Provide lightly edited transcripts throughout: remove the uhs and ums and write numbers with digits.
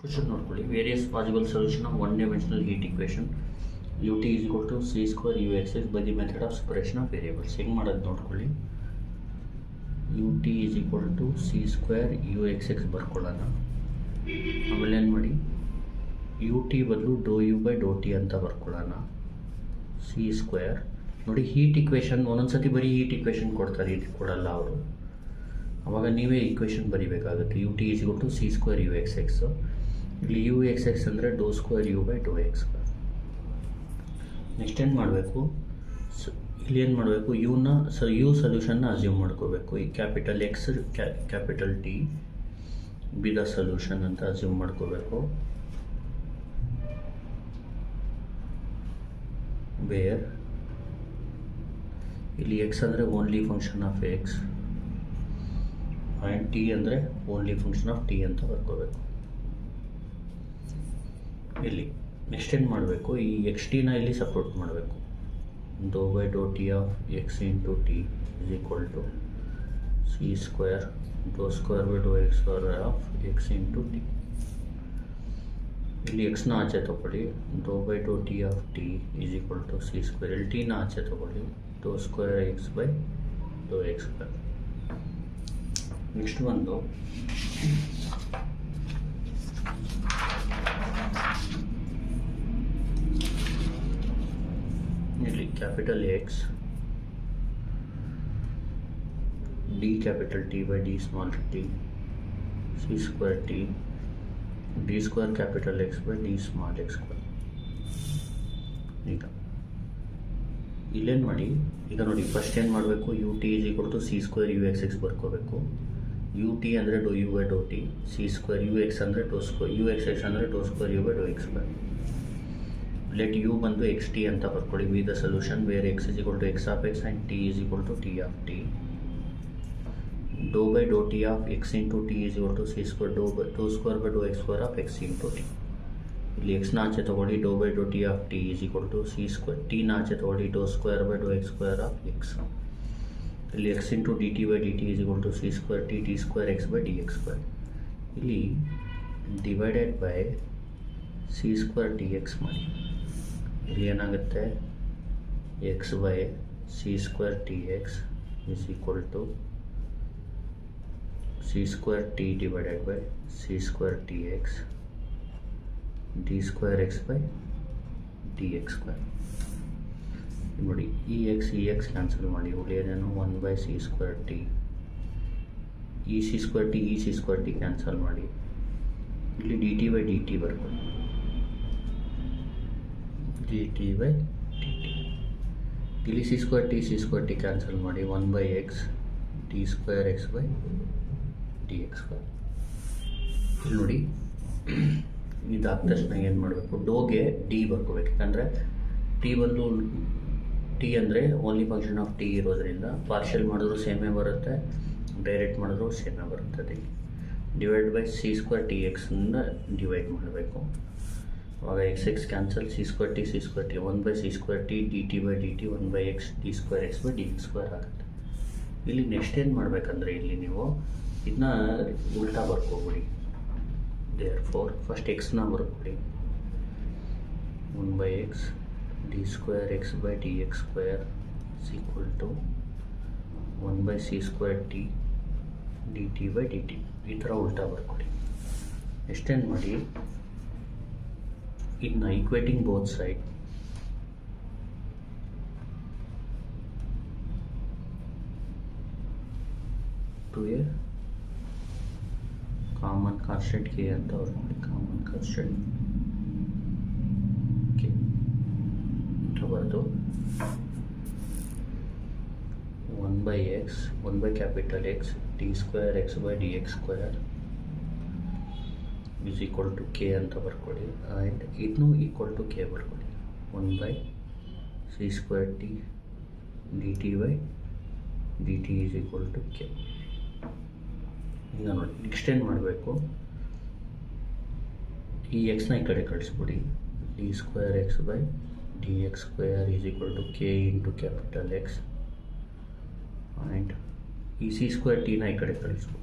Question ನೋಡ್ಕೊಳ್ಳಿ. Various possible solution of one dimensional heat equation ut is equal to c square uxx by the method of separation of variables. ಹೆಂಗೆ ಮಾಡೋದು ನೋಡ್ಕೊಳ್ಳಿ. ut is equal to c square uxx ಬರ್ಕೊಳ್ಳೋಣ. ಆಮೇಲೆ ಏನು ಮಾಡಿ, ut ಬದಲು ಡೋ u by Dow T ಅಂತ ಬರ್ಕೊಳ್ಳೋಣ. c square ನೋಡಿ, heat equation ಒಂದೊಂದ್ಸತಿ ಬರೀ ಹೀಟ್ ಇಕ್ವೇಷನ್ ಕೊಡ್ತಾರೆ, ಇದು ಕೊಡಲ್ಲ ಅವರು. ಆವಾಗ ನೀವೇ equation ಬರೀಬೇಕಾಗುತ್ತೆ. ut is equal to c square uxx. ಇಲ್ಲಿ uxx ಅಂದರೆ ಡೋ square u by Dow x square. Next ಏನು ಮಾಡಬೇಕು, ಇಲ್ಲಿ ಏನು ಮಾಡಬೇಕು, ಯು ಸೊಲ್ಯೂಷನ್ನ ಅಸ್ಯೂಮ್ ಮಾಡ್ಕೋಬೇಕು. ಈ capital X capital T B the solution ಅಂತ ಅಸ್ಯೂಮ್ ಮಾಡ್ಕೋಬೇಕು. ಬೇರ್ ಇಲ್ಲಿ ಎಕ್ಸ್ ಅಂದರೆ only function of X and T ಅಂದರೆ ಓನ್ಲಿ ಫಂಕ್ಷನ್ ಆಫ್ ಟಿ ಅಂತ ಬರ್ಕೋಬೇಕು ಇಲ್ಲಿ. ನೆಕ್ಸ್ಟ್ ಏನು ಮಾಡಬೇಕು, ಈ ಎಕ್ಸ್ ಟಿನ ಇಲ್ಲಿ ಸಪೋರ್ಟ್ ಮಾಡಬೇಕು. ಡೋ by Dow t of x into T is equal to c square Dow square by Dow x square of x into t. ಇಲ್ಲಿ ಎಕ್ಸ್ನ ಆಚೆ ತೊಗೊಳ್ಳಿ, ಡೋ by Dow t of t is equal to c square. ಇಲ್ಲಿ ಟಿನ ಆಚೆ ತೊಗೊಳ್ಳಿ, ಡೋ square x by Dow x square. Next ಒಂದು ಇಲ್ಲಿ capital x d capital t by d small t c square t d square capital x by d small x square. ಈಗ ಇಲ್ಲೇನು ಮಾಡಿ, ಈಗ ನೋಡಿ ಫಸ್ಟ್ ಏನು ಮಾಡಬೇಕು, u t is equal to c square u x x ಬರ್ಕೋಬೇಕು. U t ಅಂದರೆ do u by Dow t, c square u x ಅಂದರೆ ಡೋ ಸ್ಕ್ವೇರ್ ಯು ಎಕ್ಸ್ ಎಕ್ಸ್ ಅಂದರೆ ಡೋ square u by Dow x square. Let u ಬಂದು x t ಅಂತ ಬರ್ಕೊಳ್ಳಿ. We the solution where x is equal to x of X and t is equal to t of t. Do by Dow t of x into t is equal to c square Dow square by Dow x square of x into t. ಇಲ್ಲಿ ಎಕ್ಸ್ನ ಆಚೆ ತೊಗೊಳ್ಳಿ, ಡೋ by Dow t of t is equal to c square. ಟಿನ ಆಚೆ ತೊಗೊಳ್ಳಿ, ಡೋ square by Dow x square of x. ಇಲ್ಲಿ x into d T by D t is equal to c square T t square x by d x square. ಇಲ್ಲಿ divided by c square t x ಮಾಡಿ. ಇಲ್ಲಿ ಏನಾಗುತ್ತೆ, x by c square t x is equal to c square t divided by c square t x d square x by d x square. ನೋಡಿ, ಈ x cancel ಮಾಡಿ, ಉಳಿಯೋದೇನು one by c square t. ಈ c square t cancel ಮಾಡಿ, ಇಲ್ಲಿ d T by D t ಬರ್ಕೊಳ್ಳಿ, d T by D t. ಇಲ್ಲಿ C square t cancel ಮಾಡಿ, one by x d square x by d x square. ಇಲ್ಲಿ ನೋಡಿ, ಇದಾದ ತಕ್ಷಣ ಏನು ಮಾಡಬೇಕು, ಡೋಗೆ ಡಿ ಬರ್ಕೋಬೇಕು. ಯಾಕಂದರೆ ಟಿ ಅಂದರೆ ಓನ್ಲಿ ಫಂಕ್ಷನ್ ಆಫ್ ಟಿ ಇರೋದ್ರಿಂದ ಪಾರ್ಷಿಯಲ್ ಮಾಡಿದ್ರು ಸೇಮೇ ಬರುತ್ತೆ, ಡೈರೆಕ್ಟ್ ಮಾಡಿದ್ರು ಸೇಮೇ ಬರುತ್ತೆ. Divide by c square t ಎಕ್ಸಿಂದ ಡಿವೈಡ್ ಮಾಡಬೇಕು. ಆವಾಗ x x cancel, c square t one by c square t d T by D t one by x d square x by d x square ಆಗುತ್ತೆ. ಇಲ್ಲಿ next ಏನು ಮಾಡಬೇಕಂದ್ರೆ, ಇಲ್ಲಿ ನೀವು ಇದನ್ನ ಉಲ್ಟಾ ಬರ್ಕೋಬಿಡಿ. ದೇರ್ಫೋರ್ ಫಸ್ಟ್ ಎಕ್ಸ್ನ ಬರ್ಕೊಳ್ಳಿ, one by x d square x by d x square is equal to one by c square t d T by D t. ಈ ಥರ ಉಲ್ಟಾ ಬರ್ಕೊಳ್ಳಿ. ಎಷ್ಟೇನು ಮಾಡಿ, ಇದನ್ನ equating both side to a common constant k ಅಂತ ಬರ್ಕೊಳ್ಳಿ. Common constant k ಅಂತ ಬರೆದು one by x one by capital x d square x by d x square is equal to k ಅಂತ ಬರ್ಕೊಳ್ಳಿ. ಆ್ಯಂಡ್ ಇದನ್ನು ಈಕ್ವಲ್ ಟು ಕೆ ಬರ್ಕೊಳ್ಳಿ. One by c square t d T by D t is equal to k. ಈಗ ನೋಡಿ, next ಏನು ಮಾಡಬೇಕು, ಈ ಎಕ್ಸ್ನ ಈ ಕಡೆ ಕಳಿಸ್ಬಿಡಿ. D square x by d x square is equal to k into capital x and ಈ ಸಿ ಸ್ಕ್ವೇರ್ ಟಿನ ಈ ಕಡೆ ಕಳಿಸ್ಬಿಡಿ.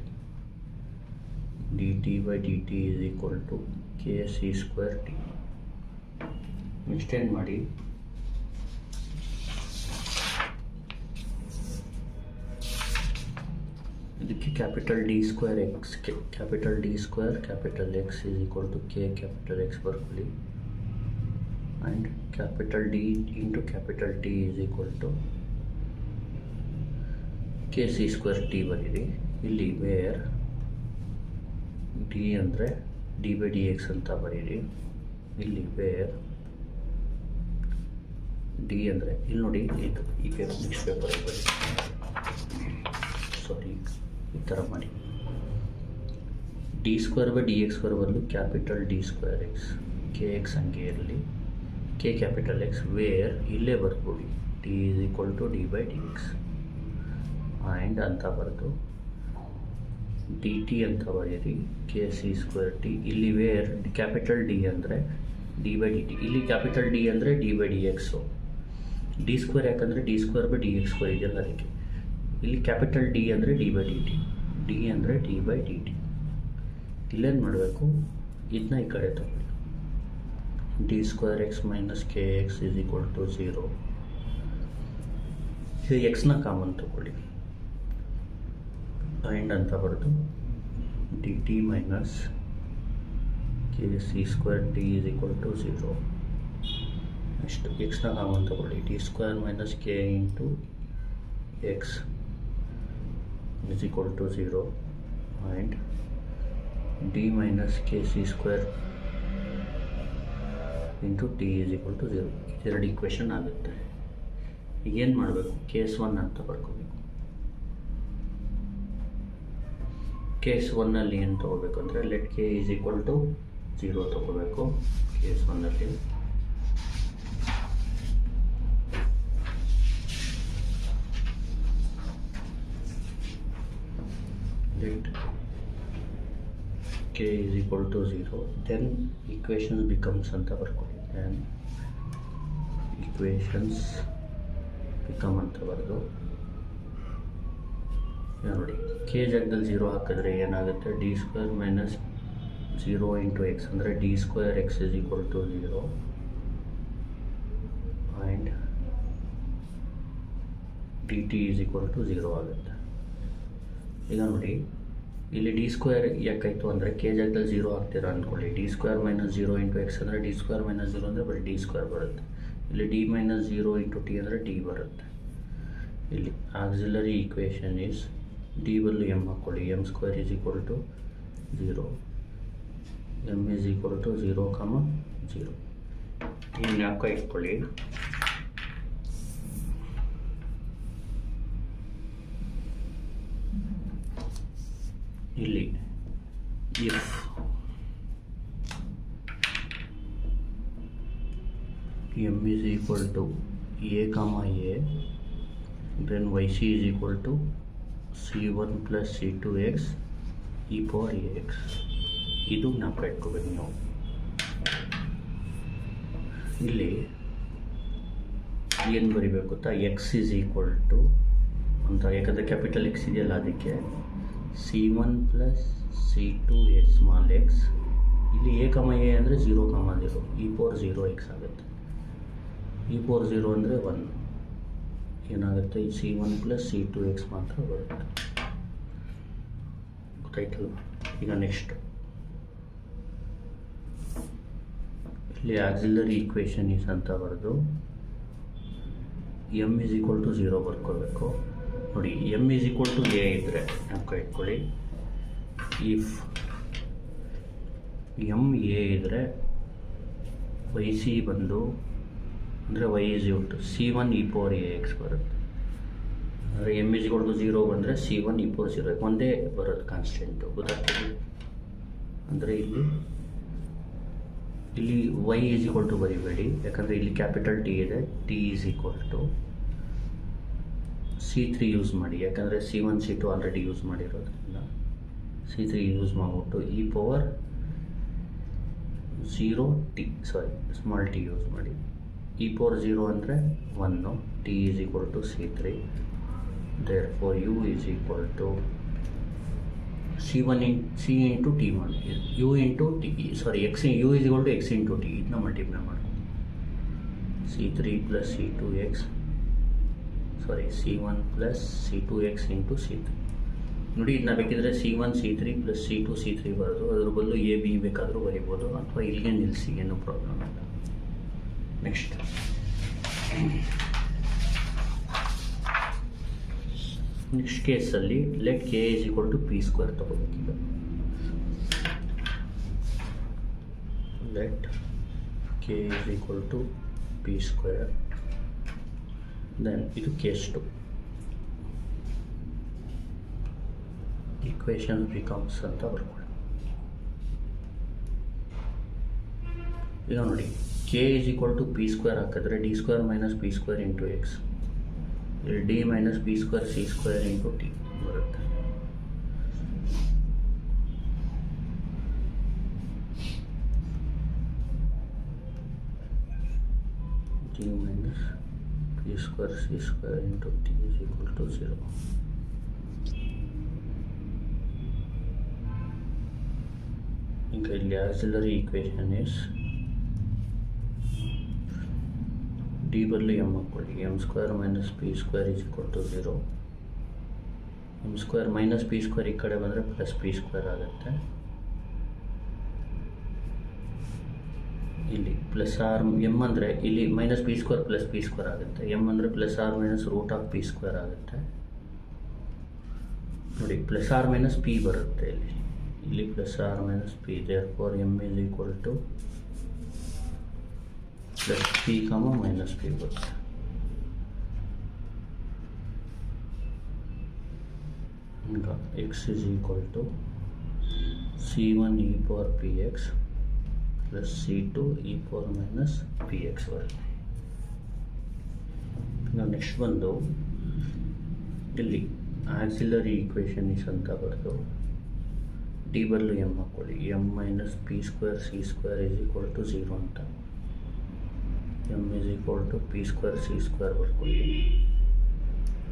dt by dt is equal to k c square t. Extend ಮಾಡಿ ಇದಕ್ಕೆ capital d square x capital d square capital X is equal to k capital x ಬರ್ಕೊಳ್ಳಿ, and capital d into capital T is equal to k c square t ಬರೀರಿ. ಇಲ್ಲಿ where d ಅಂದರೆ d by d x ಅಂತ ಬರೀರಿ. ಇಲ್ಲಿ where d ಅಂದರೆ ಇಲ್ಲಿ ನೋಡಿ ಇದು ಈ ಪೇಪರ್ ನೆಕ್ಸ್ಟ್ ಪೇಪರಲ್ಲಿ ಬರೀ, ಸಾರಿ ಈ ಥರ ಮಾಡಿ. D square by d x square ಬದಲು capital d square x, k x ಹಂಗೆ ಇರಲಿ, ಕೆ ಕ್ಯಾಪಿಟಲ್ ಎಕ್ಸ್ ವೇರ್ ಇಲ್ಲೇ ಬರ್ಕೊಡಿ t is equal to d by d x, and ಅಂತ ಬರೆದು ಡಿ ಟಿ ಅಂತ ಬರೀರಿ ಕೆ ಸಿ ಸ್ಕ್ವೇರ್ ಟಿ. ಇಲ್ಲಿ ವೇರ್ ಕ್ಯಾಪಿಟಲ್ ಡಿ ಅಂದರೆ ಡಿ ಬೈ ಡಿ ಟಿ, ಇಲ್ಲಿ ಕ್ಯಾಪಿಟಲ್ ಡಿ ಅಂದರೆ d by d x, d square ಯಾಕಂದರೆ d square by d x square ಇದೆಯಲ್ಲ ಅದಕ್ಕೆ. ಇಲ್ಲಿ ಕ್ಯಾಪಿಟಲ್ ಡಿ ಅಂದರೆ d by D t, d ಅಂದರೆ ಡಿ ಬೈ ಡಿ ಟಿ. ಇಲ್ಲೇನು ಮಾಡಬೇಕು, ಇದನ್ನ ಈ ಕಡೆ ತಗೊಳ್ಳಿ, d square x minus k x is equal to 0. ಇದು ಎಕ್ಸ್ನ ಕಾಮನ್ ತಗೊಳ್ಳಿ, ಆ್ಯಂಡ್ ಅಂತ ಬರೆದು d t minus k c square t is equal to 0. Next ಎಕ್ಸ್ನ ಕಾಮನ್ ತಗೊಳ್ಳಿ, d square minus k into x is equal to 0, and d minus kc square into t is equal to 0. ಇದೆರಡು equation ಆಗುತ್ತೆ. ಈಗ ಏನು ಮಾಡಬೇಕು, case 1 ಅಂತ ಬರ್ಕೋಬೇಕು. Case 1ನಲ್ಲಿ ಏನು ತೊಗೋಬೇಕು ಅಂದರೆ let K is equal to 0 ತೊಗೋಬೇಕು. ಕೇಸ್ 1ನಲ್ಲಿ let k is equal to 0, then equations becomes ಅಂತ ಬರ್ಕೊಳ್ಳಿ, then equations become ಅಂತ ಬರೆದು ನೋಡಿ ಕೆ ಜಾಗದಲ್ಲಿ 0 ಹಾಕಿದ್ರೆ ಏನಾಗುತ್ತೆ, d square minus 0 into x ಅಂದರೆ d square x is equal to 0, and d t is equal to 0 ಆಗುತ್ತೆ. ಈಗ ನೋಡಿ ಇಲ್ಲಿ ಡಿ ಸ್ಕ್ವೇರ್ ಯಾಕಾಯಿತು ಅಂದರೆ ಕೆ ಜಾಗದಲ್ಲಿ 0 ಹಾಕ್ತೀರಾ ಅಂದ್ಕೊಳ್ಳಿ, d square minus 0 into x ಅಂದರೆ ಡಿ ಸ್ಕ್ವೇರ್ ಮೈನಸ್ 0 ಅಂದರೆ ಬರೀ ಡಿ ಸ್ಕ್ವೇರ್ ಬರುತ್ತೆ. ಇಲ್ಲಿ ಡಿ ಮೈನಸ್ 0 ಇಂಟು ಟಿ ಅಂದರೆ ಡಿ ಬರುತ್ತೆ. ಇಲ್ಲಿ ಆಕ್ಸಿಲರಿ ಈಕ್ವೇಷನ್ ಈಸ್ ಡಿ ಬದಲು ಎಮ್ ಹಾಕ್ಕೊಳ್ಳಿ, m square is equal to 0, m is equal to 0, 0. ಈ ಜ್ಞಾಪಕ ಇಟ್ಕೊಳ್ಳಿ. ಇಲ್ಲಿ if m is equal to a comma a, then yc is equal to c1 plus c2x e power ax. ಇದು ಜ್ಞಾಪಕ ಇಟ್ಕೋಬೇಕು ನಾವು. ಇಲ್ಲಿ ಏನು ಬರಿಬೇಕು ಗೊತ್ತಾ, ಎಕ್ಸ್ ಈಸ್ ಈಕ್ವಲ್ ಟು ಅಂತ, ಯಾಕಂದರೆ ಕ್ಯಾಪಿಟಲ್ ಎಕ್ಸ್ ಇದೆಯಲ್ಲ ಅದಕ್ಕೆ c1 plus c2 A small X. ಇಲ್ಲಿ ಎ ಕಮ ಎ ಅಂದರೆ 0, 0 e ಪವರ್ 0 ಎಕ್ಸ್ ಆಗುತ್ತೆ. e ಪವರ್ 0 ಅಂದರೆ 1 ಏನಾಗುತ್ತೆ, c1 ಪ್ಲಸ್ c2 ಎಕ್ಸ್ ಮಾತ್ರ ಬರುತ್ತೆ. ಗೊತ್ತಾಯ್ತಲ್ಲ. ಈಗ ನೆಕ್ಸ್ಟ್ ಇಲ್ಲಿ ಆಕ್ಸಿಲರಿ ಈಕ್ವೇಷನ್ ಈಸ್ ಅಂತ ಬರೆದು ಎಮ್ ಈಸ್ ಈಕ್ವಲ್ ಟು 0 ಬರ್ಕೋಬೇಕು. ನೋಡಿ m is equal to a ಇದ್ದರೆ ಜ್ಞಾಪಕ ಇಟ್ಕೊಳ್ಳಿ, ಇಫ್ ಎಮ್ ಎ ಇದ್ದರೆ ವೈ ಸಿ ಬಂದು ಅಂದರೆ y is equal to c1 e power A x ಬರುತ್ತೆ. ಅಂದರೆ ಎಮ್ ಈಸ್ ಈಕ್ವಲ್ ಟು 0 ಬಂದರೆ c1 e ಪವರ್ 0 ಒಂದೇ ಬರೋದು ಕಾನ್ಸ್ಟೆಂಟು. ಗೊತ್ತಾಗ್ತದೆ. ಅಂದರೆ ಇಲ್ಲಿ ವೈ ಈಸ್ ಈಕ್ವಲ್ ಟು ಬರೀಬೇಡಿ, ಯಾಕಂದರೆ ಇಲ್ಲಿ ಕ್ಯಾಪಿಟಲ್ ಟಿ ಇದೆ, t is equal to c3 use ಮಾಡಿ, ಯಾಕಂದರೆ c1 c2 ಆಲ್ರೆಡಿ ಯೂಸ್ ಮಾಡಿರೋದ್ರಿಂದ c3 ಯೂಸ್ ಮಾಡಿಬಿಟ್ಟು e power 0 t, sorry small t use ಮಾಡಿ. e ಪವರ್ 0 ಅಂದರೆ 1, t is equal to c3, therefore u is equal to C1 c into t ಮಾಡಿ, u into t, sorry x, u is equal to X into t, ಇದನ್ನ multiply ಮಾಡಿ. C3 plus C2x, ಸಾರಿ C1 plus C2x into C3. ನೋಡಿ, ಇದನ್ನ ಬೇಕಿದ್ರೆ C1 C3 plus C2 C3 ಬರೋದು, ಅದ್ರ ಬದಲು A B ಬೇಕಾದರೂ ಬರೀಬೋದು, ಅಥವಾ ಇಲ್ಲಿಗೆ ನಿಲ್ಲಿಸಿ, ಏನೂ ಪ್ರಾಬ್ಲಮ್ ಇಲ್ಲ. ನೆಕ್ಸ್ಟ್ ಕೇಸಲ್ಲಿ let K is equal to P square ತಗೋಬೇಕೀಗ. Let K is equal to P square, then ಇದು ಕೇಸ್ 2. ಈಕ್ವೇಷನ್ ಬಿಕಮ್ಸ್ ಅಂತ ಬರ್ಕೊಳ್ಳಿ. ಈಗ ನೋಡಿ, K is equal to P square ಹಾಕಿದ್ರೆ D square minus P square into X, ಇಲ್ಲಿ D minus P square C square into T ಬರುತ್ತೆ. D minus P square C square into T is equal to 0. ಈಗ ಇಲ್ಲಿ auxiliary equation is D ಬದಲು M ಹಾಕ್ಕೊಳ್ಳಿ, m square minus P square is equal to 0. M square minus P square ಈ ಕಡೆ ಬಂದರೆ plus P square ಆಗುತ್ತೆ. ಇಲ್ಲಿ plus R, m ಅಂದರೆ ಇಲ್ಲಿ minus P square plus P square ಆಗುತ್ತೆ, ಎಮ್ ಅಂದರೆ plus R minus root of P square ಆಗುತ್ತೆ. ನೋಡಿ, ಪ್ಲಸ್ ಆರ್ ಮೈನಸ್ ಪಿ ಬರುತ್ತೆ ಇಲ್ಲಿ plus R minus p, therefore m is equal to plus P comma minus P ಬರುತ್ತೆ. ಈಗ x is equal to C1 e power P X plus C2 e power minus P x ಬರುತ್ತೆ. ನಾವು next ಬಂದು ಇಲ್ಲಿ auxiliary equation is ಅಂತ ಬರೆದು D ಬದಲು M ಹಾಕ್ಕೊಳ್ಳಿ, M minus P square C square is equal to 0 ಅಂತ. M is equal to P square C square ಬರ್ಕೊಳ್ಳಿ,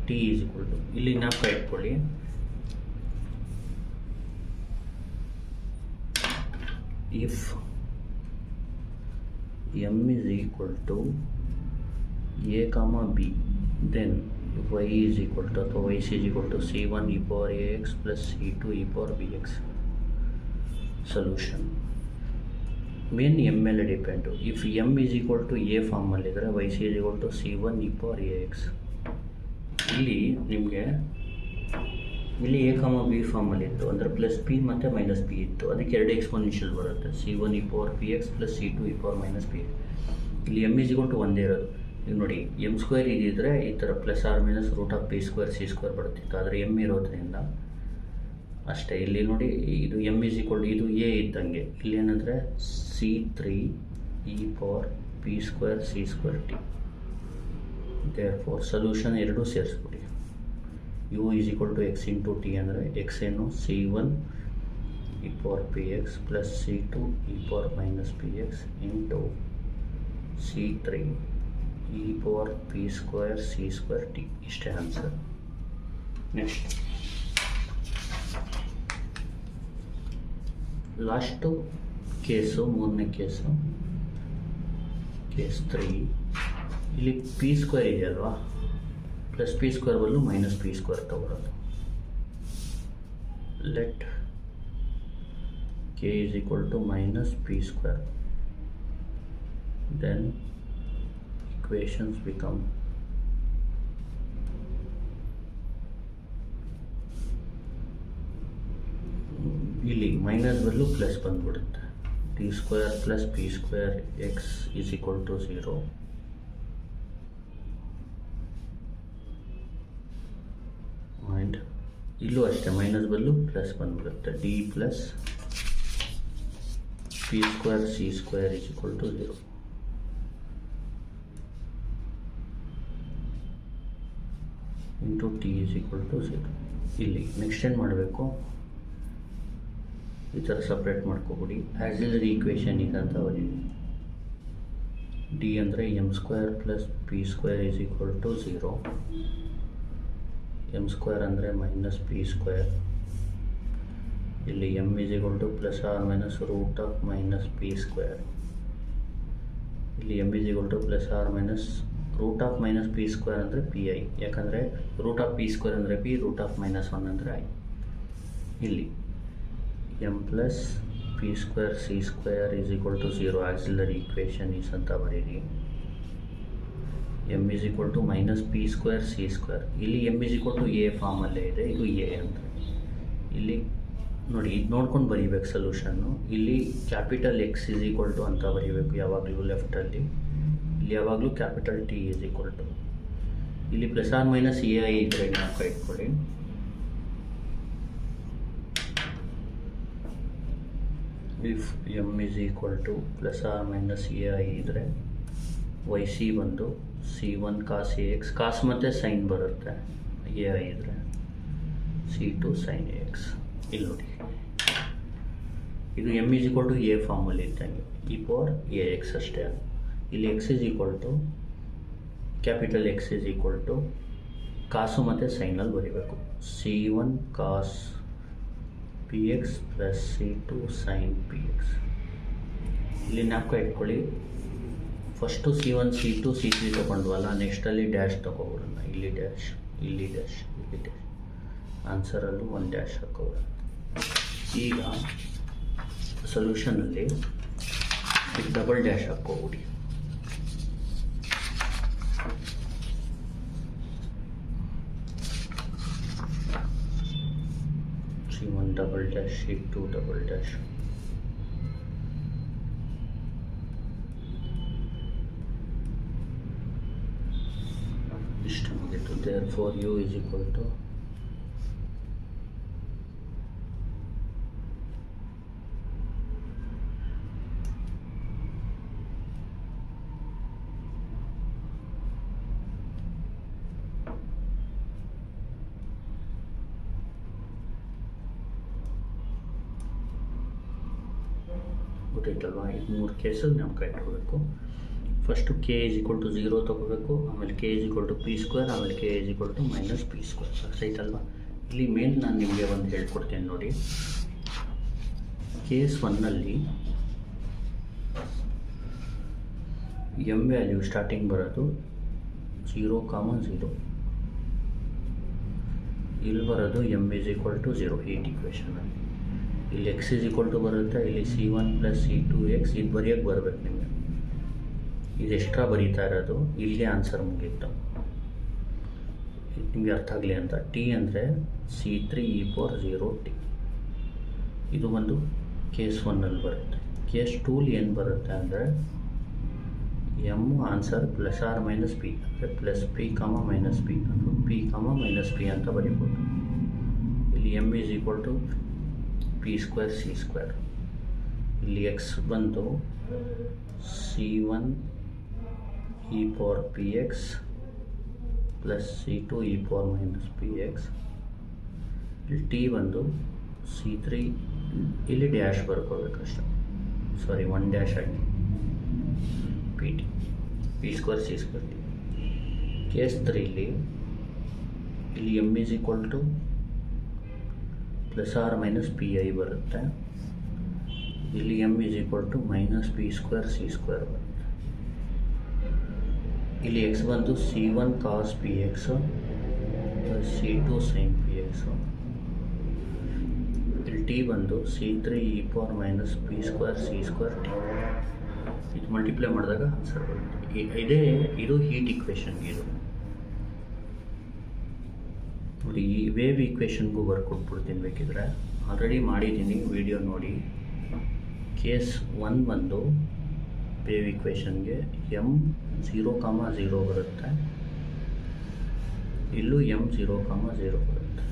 ಟಿ ಈಸ್ ಈಕ್ವಲ್ ಟು, ಇಲ್ಲಿ ಜ್ಞಾಪಕ ಇಟ್ಕೊಳ್ಳಿ, if M is equal to A comma B, then y is equal to, ಅಥವಾ y is equal to C1 e power ax plus C2 e power bx. Solution main M ಮೇಲೆ depend. If M is equal to A ಫಾರ್ಮಲ್ಲಿದ್ದರೆ y is equal to C1 e power ax. ಇಲ್ಲಿ ನಿಮಗೆ ಇಲ್ಲಿ A comma b ಫಾರ್ಮಲ್ಲಿತ್ತು, ಅಂದರೆ plus p ಮತ್ತು minus p ಇತ್ತು, ಅದಕ್ಕೆ 2 ಎಕ್ಸ್ಪೋನೆನ್ಷಿಯಲ್ ಬರುತ್ತೆ, C1 e power px plus C2 e power minus p. ಇಲ್ಲಿ ಎಮ್ ಈಸ್ ಈಕ್ವಲ್ ಟು ಒಂದೇ ಇರೋದು. ಈಗ ನೋಡಿ, ಎಮ್ ಸ್ಕ್ವೇರ್ ಇದ್ದಿದ್ರೆ ಈ ಥರ plus R minus root of P square C square ಬರ್ತಿತ್ತು, ಆದರೆ ಎಮ್ ಇರೋದ್ರಿಂದ ಅಷ್ಟೇ. ಇಲ್ಲಿ ನೋಡಿ, ಇದು ಎಮ್ ಈಸ್ ಈಕ್ವಲ್ ಟು, ಇದು ಎ ಇದ್ದಂಗೆ, ಇಲ್ಲಿ ಏನಂದರೆ C3 e power P square C square T. Therefore solution ಎರಡೂ ಸೇರಿಸ್ಬಿಡಿ. U is equal to X into T ಅಂದರೆ ಎಕ್ಸ್ ಏನು C1 e power P X plus C2 e power minus P X into C3 e power P square C square T. ಇಷ್ಟೇ answer. Next last case, ಮೂರನೇ case, case 3. ಇಲ್ಲಿ P square ಇದೆಯಲ್ವಾ, plus P square ಬದಲು minus P square ತಗೊಳ್ಳೋದು. Let K is equal to minus P square, then equations become ಇಲ್ಲಿ minus ಬದಲು plus ಬಂದ್ಬಿಡುತ್ತೆ. T square plus P square x is equal to 0. And ಇಲ್ಲೂ ಅಷ್ಟೇ, minus ಬದಲು plus ಬಂದ್ಬಿಡುತ್ತೆ, d plus P square C square is equal to 0. Into t is equal to 0. ಇಲ್ಲಿ next ಏನು ಮಾಡಬೇಕು, ಈ ಥರ ಸಪ್ರೇಟ್ ಮಾಡ್ಕೊಬಿಡಿ. ಆಕ್ಸಿಲರಿ ಈಕ್ವೇಷನ್ ಇದೆ ಅಂತ ಬರೀರಿ. ಡಿ ಅಂದರೆ M square plus P square is equal to 0. M square ಅಂದರೆ ಮೈನಸ್ ಪಿ ಸ್ಕ್ವೇರ್ ಇಲ್ಲಿ M is equal to plus R minus root of minus P square. ಇಲ್ಲಿ M is equal to plus R minus root of minus P square ಅಂದರೆ P I, ಯಾಕಂದರೆ root of P square ಅಂದರೆ P, root of minus 1 ಅಂದರೆ I. ಇಲ್ಲಿ M plus P square C square is equal to 0 auxiliary equation is ಅಂತ ಬರೀರಿ. M is equal to minus P square C square. ಇಲ್ಲಿ M is equal to A ಫಾರ್ಮಲ್ಲೇ ಇದೆ, ಇದು A ಅಂತ. ಇಲ್ಲಿ ನೋಡಿ, ಇದು ನೋಡ್ಕೊಂಡು ಬರೀಬೇಕು ಸೊಲ್ಯೂಷನ್ನು. ಇಲ್ಲಿ capital X is equal to ಅಂತ ಬರೀಬೇಕು ಯಾವಾಗಲೂ ಲೆಫ್ಟಲ್ಲಿ. ಇಲ್ಲಿ ಯಾವಾಗಲೂ capital T is equal to, ಇಲ್ಲಿ plus R minus A I ಇದ್ದರೆ ಜ್ಞಾಪಕ ಇಟ್ಕೊಳ್ಳಿ. If M is equal to plus R minus A I ಇದ್ದರೆ ವೈ ಸಿ ಬಂದು C1 ಕಾಸ್ ಎ ಎಕ್ಸ್, ಕಾಸ್ ಮತ್ತು ಸೈನ್ ಬರುತ್ತೆ, ಎ ಐ ಇದ್ದರೆ C2 ಸೈನ್ ಎ ಎಕ್ಸ್. ಇಲ್ಲಿ ನೋಡಿ, ಇದು M is equal to A ಫಾರ್ಮಲ್ಲಿ ಇದ್ದಂಗೆ ಇ ಪವರ್ ಎ ಎಕ್ಸ್ ಅಷ್ಟೇ. ಇಲ್ಲಿ X is equal to capital X is equal to cos ಮತ್ತು ಸೈನಲ್ಲಿ ಬರೀಬೇಕು. C1 cos P X plus C2 sine P X. ಇಲ್ಲಿ ಜ್ಞಾಪಕ ಇಟ್ಕೊಳ್ಳಿ, first C1 C2 C3 ತೊಗೊಂಡ್ವಲ್ಲ, ನೆಕ್ಸ್ಟಲ್ಲಿ dash ತೊಗೊಬಿಡೋಣ. ಇಲ್ಲಿ ಡ್ಯಾಶ್, ಇಲ್ಲಿ ಡ್ಯಾಶ್, ಇಲ್ಲಿ ಡ್ಯಾಶ್, ಆನ್ಸರಲ್ಲೂ 1 ಡ್ಯಾಶ್ ಹಾಕೋಬಿಡೋಣ. ಈಗ ಸೊಲ್ಯೂಷನಲ್ಲಿ ಡಬಲ್ ಡ್ಯಾಶ್ ಹಾಕೋಬಿಡಿ. C1 double dash, C2 double dash. ಇಷ್ಟು ಮುಗಿತು. therefore u is equal to ಗೊತ್ತಾಯ್ತಲ್ವಾ? ಇದು 3 ಕೇಸಲ್ಲಿ ನಾವು ಇಟ್ಕೋಬೇಕು. First K is equal to 0 ತೊಗೋಬೇಕು, ಆಮೇಲೆ K is equal to P square, ಆಮೇಲೆ K is equal to minus P square. ಅರ್ಥಾಯ್ತಲ್ವಾ? ಇಲ್ಲಿ ಮೇನ್ ನಾನು ನಿಮಗೆ ಒಂದು ಹೇಳ್ಕೊಡ್ತೇನೆ ನೋಡಿ. ಕೇಸ್ 1ನಲ್ಲಿ ಎಮ್ ವ್ಯಾಲ್ಯೂ ಸ್ಟಾರ್ಟಿಂಗ್ ಬರೋದು 0,0, ಇಲ್ಲಿ ಬರೋದು M is equal to 0 heat ಈಕ್ವೇಷನಲ್ಲಿ. ಇಲ್ಲಿ ಎಕ್ಸ್ ಈಸ್ ಈಕ್ವಲ್ ಟು ಬರುತ್ತೆ, ಇಲ್ಲಿ C1 ಪ್ಲಸ್ C2 ಎಕ್ಸ್, ಇದು ಬರೆಯೋಕ್ಕೆ ಬರಬೇಕು ನಿಮಗೆ. ಇದು ಎಕ್ಸ್ಟ್ರಾ ಬರೀತಾ ಇರೋದು, ಇಲ್ಲೇ ಆನ್ಸರ್ ಮುಗೀತು. ನಿಮಗೆ ಅರ್ಥ ಆಗಲಿ ಅಂತ. ಟಿ ಅಂದರೆ C3 e ಪವರ್ 0t. ಇದು ಒಂದು ಕೇಸ್ 1ನಲ್ಲಿ ಬರುತ್ತೆ. ಕೇಸ್ 2ಲಿ ಏನು ಬರುತ್ತೆ ಅಂದರೆ M answer plus R minus P, ಅಂದರೆ plus P comma minus P, ಅಥವಾ ಪಿ ಕಾಮ ಮೈನಸ್ ಪಿ ಅಂತ ಬರೀಬೋದು. ಇಲ್ಲಿ M is equal to P square C square. ಇಲ್ಲಿ ಎಕ್ಸ್ ಬಂದು C1 e power P X plus C2 e power minus P X. ಇಲ್ಲಿ T ಬಂದು C3, ಇಲ್ಲಿ dash ಬರ್ಕೋಬೇಕಷ್ಟೆ, ಸಾರಿ 1 ಡ್ಯಾಶ್ ಆಗಿ P T, P square C square T. Case 3ಲಿ ಇಲ್ಲಿ M is equal to plus R minus P I ಬರುತ್ತೆ, ಇಲ್ಲಿ M is equal to minus P square C square ಬರುತ್ತೆ. ಇಲ್ಲಿ ಎಕ್ಸ್ ಬಂದು C1 cos P X plus C2 sine P X. ಇಲ್ಲಿ T ಬಂದು C3 e power minus P square C square T. ಇದು multiply ಮಾಡಿದಾಗ answer ಬರುತ್ತೆ. ಇದು heat equation. ಇದು ನೋಡಿ, ಈ ವೇವ್ ಈಕ್ವೇಷನ್ಗೂ ಬರ್ಕೊಟ್ಬಿಡ್ತೀನಿ ಬೇಕಿದ್ರೆ, ಆಲ್ರೆಡಿ ಮಾಡಿದ್ದೀನಿ, ವಿಡಿಯೋ ನೋಡಿ. ಕೇಸ್ 1 ಬಂದು ವೇವ್ ಈಕ್ವೇಷನ್ಗೆ ಎಮ್ 0,0 ಬರುತ್ತೆ, ಇಲ್ಲೂ ಎಮ್ 0,0 ಬರುತ್ತೆ.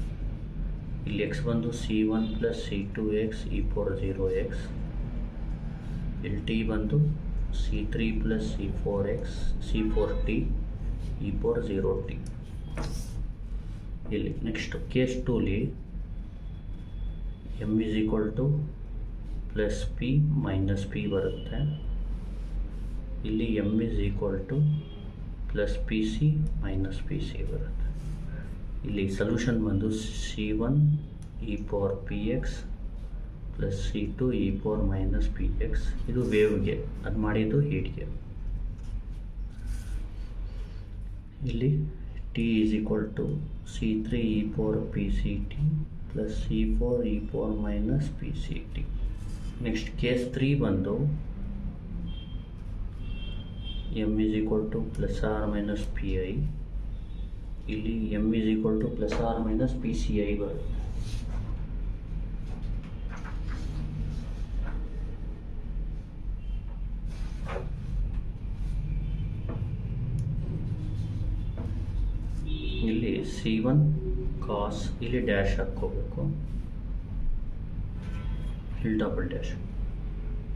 ಇಲ್ಲಿ ಎಕ್ಸ್ ಬಂದು C1 plus C2 X e power 0 X. ಇಲ್ಲಿ ಟಿ ಬಂದು C3 plus C4 X C4 T e power 0 T. ಇಲ್ಲಿ ನೆಕ್ಸ್ಟ್ ಕೇಸ್ 2ಲಿ M is equal to plus P minus P ಬರುತ್ತೆ, ಇಲ್ಲಿ M is equal to plus P C minus P C ಬರುತ್ತೆ. ಇಲ್ಲಿ solution ಬಂದು C1 e power P X plus C2 e⁻ px. ಇದು ವೇವ್ಗೆ, ಅದು ಮಾಡಿದ್ದು ಹೀಟ್ಗೆ. ಇಲ್ಲಿ T is equal to C3 e⁻pct plus C4 e⁻ pct. Next case 3 ಬಂದು m is equal to ± pi. ಇಲ್ಲಿ m is equal to ± pci ಬರುತ್ತೆ. ಇಲ್ಲಿ C1 ಕಾಸ್, ಇಲ್ಲಿ dash ಹಾಕ್ಕೋಬೇಕು, ಇಲ್ಲಿ ಡಬಲ್ ಡ್ಯಾಶ್.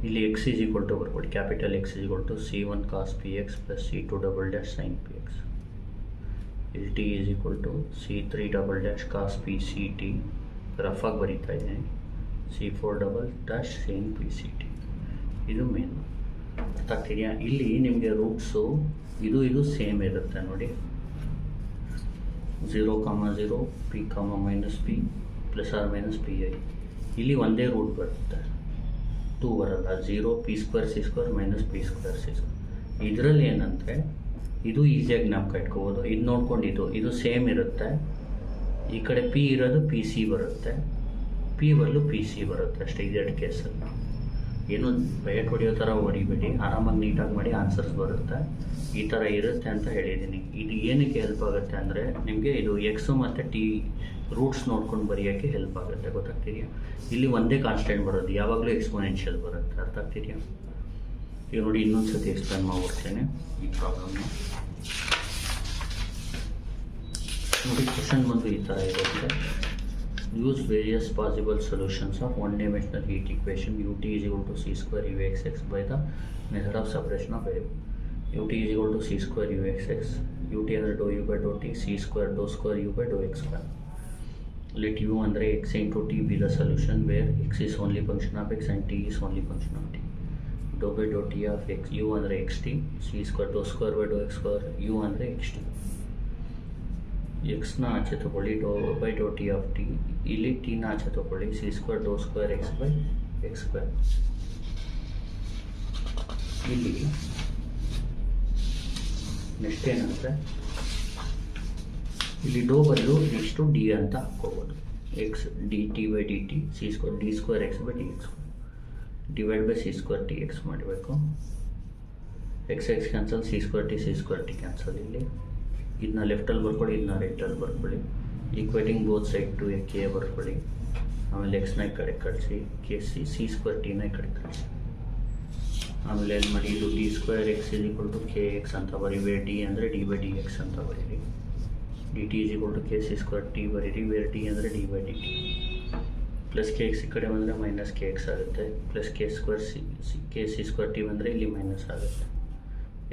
ಇಲ್ಲಿ x is equal to ಬರ್ಕೊಳ್ಳಿ, capital X is equal to C1 cos px plus C2 double dash sin px. ಇಲ್ಲಿ T is equal to C3 double dash cos pct, ರಫಾಗಿ ಬರೀತಾ ಇದ್ದೀನಿ, C4 double dash sin pct. ಇದು main ಅರ್ಥ ಆಗ್ತಿದೆಯಾ? ಇಲ್ಲಿ ನಿಮಗೆ ರೂಟ್ಸು ಇದು ಸೇಮ್ ಇರುತ್ತೆ ನೋಡಿ, 0,0 p, -p ± pi. ಇಲ್ಲಿ ಒಂದೇ ರೂಟ್ ಬರುತ್ತೆ, 2 ಬರಲ್ಲ. 0 p² c² - p² c². ಇದರಲ್ಲಿ ಏನಂದರೆ ಇದು ಈಸಿಯಾಗಿ ಜ್ಞಾಪಕ ಇಟ್ಕೋಬೋದು. ಇದು ನೋಡ್ಕೊಂಡು ಇದು ಸೇಮ್ ಇರುತ್ತೆ. ಈ ಕಡೆ ಪಿ ಇರೋದು PC ಬರುತ್ತೆ, ಪಿ ಬರಲು PC ಬರುತ್ತೆ ಅಷ್ಟೇ. ಇದೆರಡು ಕೇಸಲ್ಲಿ ಏನು ಬಯಟ್ ಹೊಡೆಯೋ ಥರ ಹೊಡಿಬೇಡಿ, ಆರಾಮಾಗಿ ನೀಟಾಗಿ ಮಾಡಿ, ಆನ್ಸರ್ಸ್ ಬರುತ್ತೆ. ಈ ಥರ ಇರುತ್ತೆ ಅಂತ ಹೇಳಿದ್ದೀನಿ. ಇದು ಏನಕ್ಕೆ ಹೆಲ್ಪ್ ಆಗುತ್ತೆ ಅಂದರೆ ನಿಮಗೆ ಇದು ಎಕ್ಸು ಮತ್ತು ಟಿ ರೂಟ್ಸ್ ನೋಡ್ಕೊಂಡು ಬರೆಯೋಕ್ಕೆ ಹೆಲ್ಪ್ ಆಗುತ್ತೆ, ಗೊತ್ತಾಗ್ತಿದೆಯಾ? ಇಲ್ಲಿ ಒಂದೇ ಕಾನ್ಸ್ಟೆಂಟ್ ಬರೋದು, ಯಾವಾಗಲೂ ಎಕ್ಸ್ಪೋನೆನ್ಷಿಯಲ್ ಬರುತ್ತೆ, ಅರ್ಥ ಆಗ್ತಿದೆಯಾ? ಈಗ ನೋಡಿ ಇನ್ನೊಂದು ಸತಿ ಎಕ್ಸ್ಪ್ಲೇನ್ ಮಾಡ್ಬಿಡ್ತೇನೆ ಈ ಪ್ರಾಬ್ಲಮ್ನ. ನೋಡಿ ಕ್ವಶನ್ ಬಂದು ಈ ಥರ ಇರುತ್ತೆ. Use various possible solutions of one dimensional heat equation ut is equal to c² uxx by the method of separation of variable. ut is equal to c² uxx, ut ಅಂದರೆ dou u by dou t, c² dou square u by dou x². Let u ಅಂದರೆ x into t be the solution where x is only function of x and t is only function of t. Dou by dou t of x, u ಅಂದರೆ xt, c² dou square by dou x², u ಅಂದರೆ xt. ಎಕ್ಸ್ನ ಆಚೆ ತಗೊಳ್ಳಿ, do by Dow t of t. ಇಲ್ಲಿ ಟಿನ ಆಚೆ ತಗೊಳ್ಳಿ, c² dou square x by x². ಇಲ್ಲಿ ನೆಕ್ಸ್ಟ್ ಏನಂದರೆ ಇಲ್ಲಿ ಡೋ ಬದಲು ಇಷ್ಟು ಡಿ ಅಂತ ಹಾಕ್ಕೋಬೋದು. X D T by D T, c² d² x by dx divide by c² T X ಮಾಡಬೇಕು. X cancel, c² t cancel. ಇಲ್ಲಿ ಇದನ್ನ ಲೆಫ್ಟಲ್ಲಿ ಬರ್ಕೊಳ್ಳಿ, ಇದನ್ನ ರೈಟಲ್ಲಿ ಬರ್ಕೊಳ್ಳಿ. Equating both side to a K ಬರ್ಕೊಳ್ಳಿ. ಆಮೇಲೆ ಎಕ್ಸ್ನ ಈ ಕಡೆ ಕಳಿಸಿ, ಕೆ c² ಟಿನ ಈ ಕಡೆ ಕಳಿಸಿ. ಆಮೇಲೆ ಏನು ಮಾಡಿ, ಇದು d² x is equal to kx ಅಂತ ಬರೀ, ಡಿ ಅಂದರೆ ಡಿ ಬೈ ಡಿ ಎಕ್ಸ್ ಅಂತ ಬರೀರಿ. D T is equal to k c² t ಬರೀರಿ, ವೇರ್ ಡಿ ಅಂದರೆ d by D T. Plus K X ಈ ಕಡೆ ಬಂದರೆ ಮೈನಸ್ ಕೆ ಎಕ್ಸ್ ಆಗುತ್ತೆ, ಪ್ಲಸ್ ಕೆ c² t ಬಂದರೆ ಇಲ್ಲಿ ಮೈನಸ್ ಆಗುತ್ತೆ.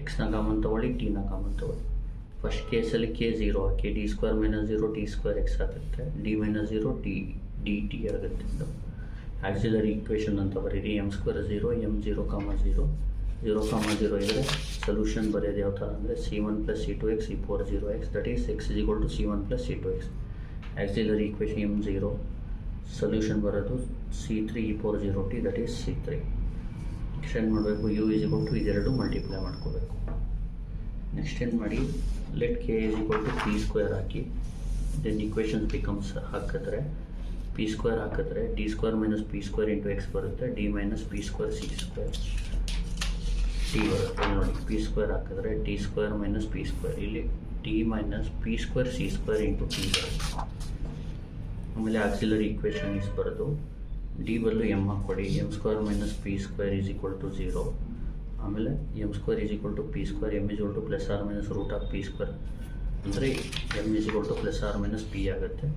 ಎಕ್ಸ್ನ ಕಾಮನ್ ತೊಗೊಳ್ಳಿ, ಟಿನ ಕಾಮನ್ ತೊಗೊಳ್ಳಿ. ಫಸ್ಟ್ ಕೇಸಲ್ಲಿ ಕೆ 0 ಹಾಕಿ, d² - 0 t² x ಆಗುತ್ತೆ, d - 0 ಡಿ ಟಿ ಆಗುತ್ತೆ. ಇದು ಆಕ್ಸಿಲರಿ ಈಕ್ವೇಷನ್ ಅಂತ ಬರೀರಿ. m² 0 m 0, 0 0, 0 ಇದ್ದರೆ ಸೊಲ್ಯೂಷನ್ ಬರೆಯೋದು ಯಾವ ಥರ ಅಂದರೆ c1 + c2x e⁻0x, that is x is equal to c1 + c2x. Auxiliary equation m 0, solution ಬರೋದು c3 e⁻0t, that is c3. Extend ಮಾಡಬೇಕು, u is equal to ಇದೆರಡು ಮಲ್ಟಿಪ್ಲೈ ಮಾಡ್ಕೋಬೇಕು. ನೆಕ್ಸ್ಟ್ ಏನು ಮಾಡಿ, let K is equal to p² ಹಾಕಿ, then equations becomes ಹಾಕಿದ್ರೆ p² ಹಾಕಿದ್ರೆ d² - p² into x ಬರುತ್ತೆ, d - p² c² t ಬರುತ್ತೆ. ನೋಡಿ p² ಹಾಕಿದ್ರೆ d² - p², ಇಲ್ಲಿ d - p² c² into t ಬರುತ್ತೆ. ಆಮೇಲೆ ಆಕ್ಸಿಲರಿ ಈಕ್ವೇಷನ್ ಇಸ್ ಬರೋದು, ಡಿ ಬದಲು m ಹಾಕ್ಕೊಡಿ, m² - p² is equal to 0. ಆಮೇಲೆ m² is equal to p², m is equal to ±√p², ಅಂದರೆ m is equal to ±p ಆಗುತ್ತೆ.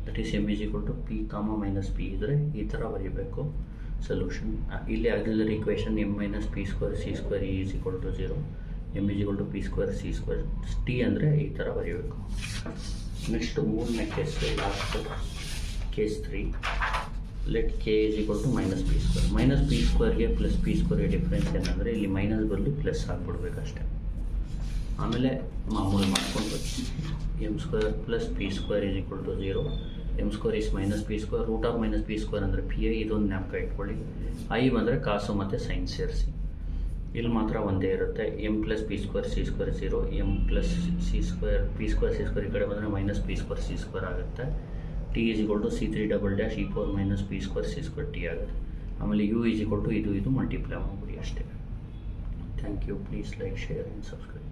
That is m is equal to p, -p ಇದ್ದರೆ ಈ ಥರ ಬರೀಬೇಕು solution. ಇಲ್ಲಿ auxiliary equation m - p² c² is equal to 0, m is equal to p² c² t ಅಂದರೆ ಈ ಥರ ಬರೀಬೇಕು. ನೆಕ್ಸ್ಟ್ ಮೂರನೇ case, last case 3. Let K is equal to -p². -p²ಗೆ ಪ್ಲಸ್ p²ಗೆ ಡಿಫ್ರೆನ್ಸ್ ಏನಂದರೆ ಇಲ್ಲಿ ಮೈನಸ್ ಬದಲು ಪ್ಲಸ್ ಹಾಕ್ಬಿಡ್ಬೇಕಷ್ಟೆ. ಆಮೇಲೆ ಮಾಮೂಲಿ ಮಾಡ್ಕೊಂಡು m² + p² is equal to 0, M square is minus P square, root of minus P square ಅಂದರೆ ಪಿ ಐ, ಇದೊಂದು ಜ್ಞಾಪಕ ಇಟ್ಕೊಳ್ಳಿ. ಐ ಬಂದರೆ ಕಾಸು ಮತ್ತು ಸೈನ್ ಸೇರಿಸಿ. ಇಲ್ಲಿ ಮಾತ್ರ ಒಂದೇ ಇರುತ್ತೆ. M plus P square C square 0, M plus C square P square C square ಈ ಕಡೆ ಬಂದರೆ minus P square C square ಆಗುತ್ತೆ. T is equal to C3 double dash E power minus P square C square T ಆಗುತ್ತೆ. ಆಮೇಲೆ U is equal to ಇದು multiply ಮಾಡ್ಬಿಡಿ ಅಷ್ಟೇ. Thank you. Please like, share and subscribe.